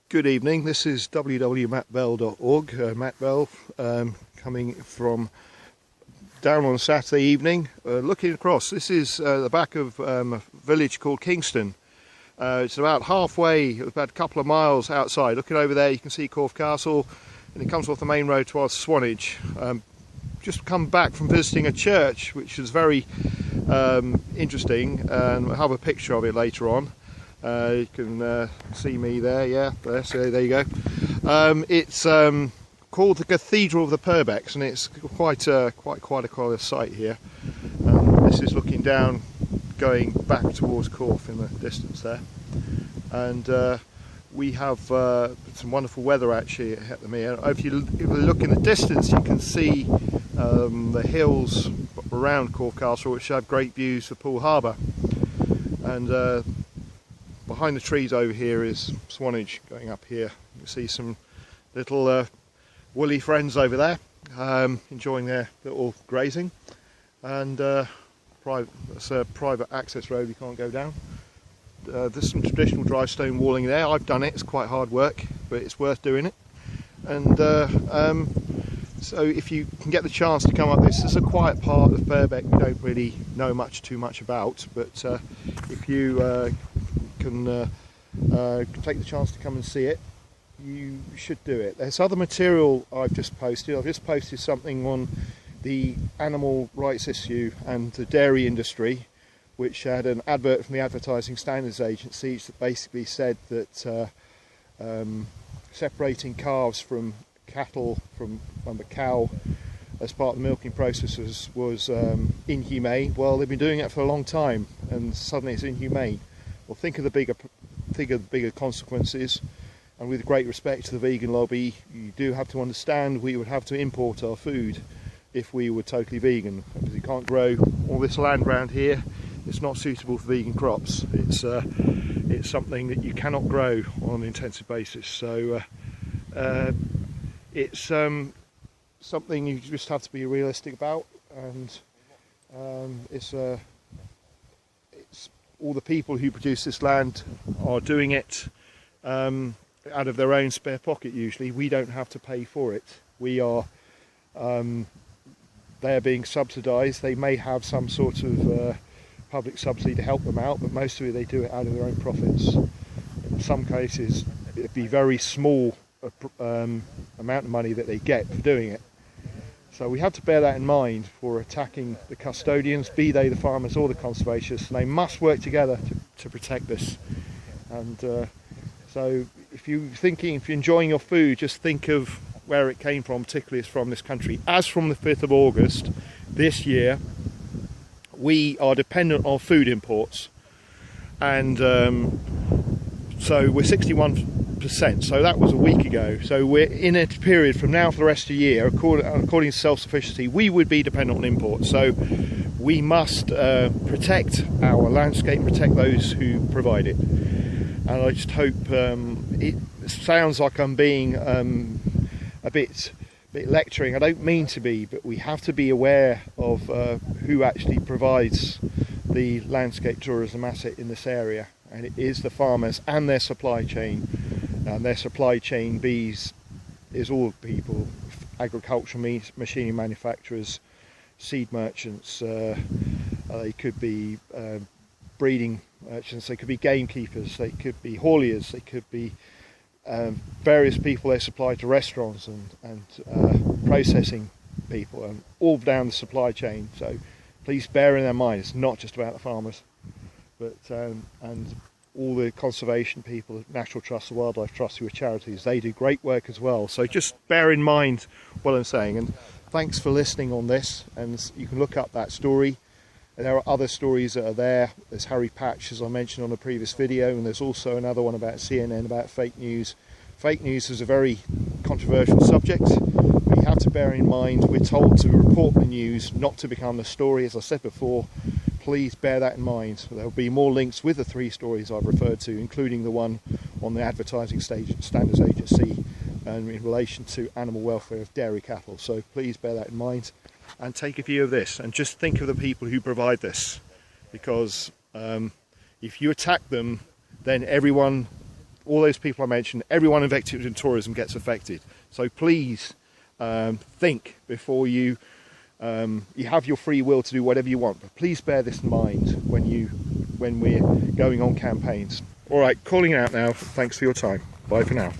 Good evening, this is www.mattbell.org. Matt Bell coming from down on Saturday evening, looking across. This is the back of a village called Kingston. It's about halfway, about a couple of miles outside. Looking over there you can see Corfe Castle, and it comes off the main road towards Swanage. Just come back from visiting a church which is very interesting, and we'll have a picture of it later on. You can see me there, yeah, there, so there you go. It's called the Cathedral of the Purbecks, and it's quite a site here. This is looking down, going back towards Corfe in the distance there, and we have some wonderful weather actually at the minute. If you look in the distance, you can see the hills around Corfe Castle, which have great views for Poole Harbour, and behind the trees over here is Swanage going up here. You can see some little woolly friends over there enjoying their little grazing, and that's a private access road, you can't go down. There's some traditional dry stone walling there. I've done it, it's quite hard work, but it's worth doing it. And so if you can get the chance to come up, this is a quiet part of Purbeck we don't really know too much about, but if you can take the chance to come and see it, you should do it. There's other material I've just posted. I've just posted something on the animal rights issue and the dairy industry, which had an advert from the Advertising Standards Agency that basically said that separating calves from cattle from a cow as part of the milking process was inhumane. Well, they've been doing it for a long time, and suddenly it's inhumane. Well, think of the bigger consequences, and with great respect to the vegan lobby, you do have to understand we would have to import our food if we were totally vegan, because you can't grow all this land around here. It's not suitable for vegan crops. It's something that you cannot grow on an intensive basis. So it's something you just have to be realistic about, and it's all the people who produce this land are doing it out of their own spare pocket usually. We don't have to pay for it. We are they're being subsidised. They may have some sort of public subsidy to help them out, but most of it they do it out of their own profits. In some cases it'd be very small amount of money that they get for doing it. So we have to bear that in mind for attacking the custodians, be they the farmers or the conservationists, and they must work together to protect this. And so if you're enjoying your food, just think of where it came from, particularly it's from this country. As from the 5th of August this year, we are dependent on food imports, and so we're 61%, so that was a week ago. So we're in a period from now for the rest of the year, according to self-sufficiency, we would be dependent on imports. So we must protect our landscape, protect those who provide it. And I just hope, it sounds like I'm being a bit lecturing. I don't mean to be, but we have to be aware of who actually provides the landscape tourism asset in this area, and it is the farmers and their supply chain. And their supply chain is all people: agricultural machinery manufacturers, seed merchants, they could be breeding merchants, they could be gamekeepers, they could be hauliers, they could be various people they supply to restaurants and processing people, and all down the supply chain. So please bear in mind, it's not just about the farmers, but and all the conservation people, Natural Trust, the Wildlife Trust, who are charities, they do great work as well. So just bear in mind what I'm saying, and thanks for listening on this. And you can look up that story. And there are other stories that are there. There's Harry Patch, as I mentioned on a previous video, and there's also another one about CNN about fake news. Fake news is a very controversial subject. We have to bear in mind we're told to report the news, not to become the story. As I said before, please bear that in mind. There'll be more links with the 3 stories I've referred to, including the one on the Advertising Standards Agency and in relation to animal welfare of dairy cattle. So please bear that in mind and take a view of this, and just think of the people who provide this, because if you attack them, then everyone all those people I mentioned, everyone invested in tourism gets affected. So please think before you have your free will to do whatever you want, but please bear this in mind when we're going on campaigns. All right, calling out now. Thanks for your time. Bye for now.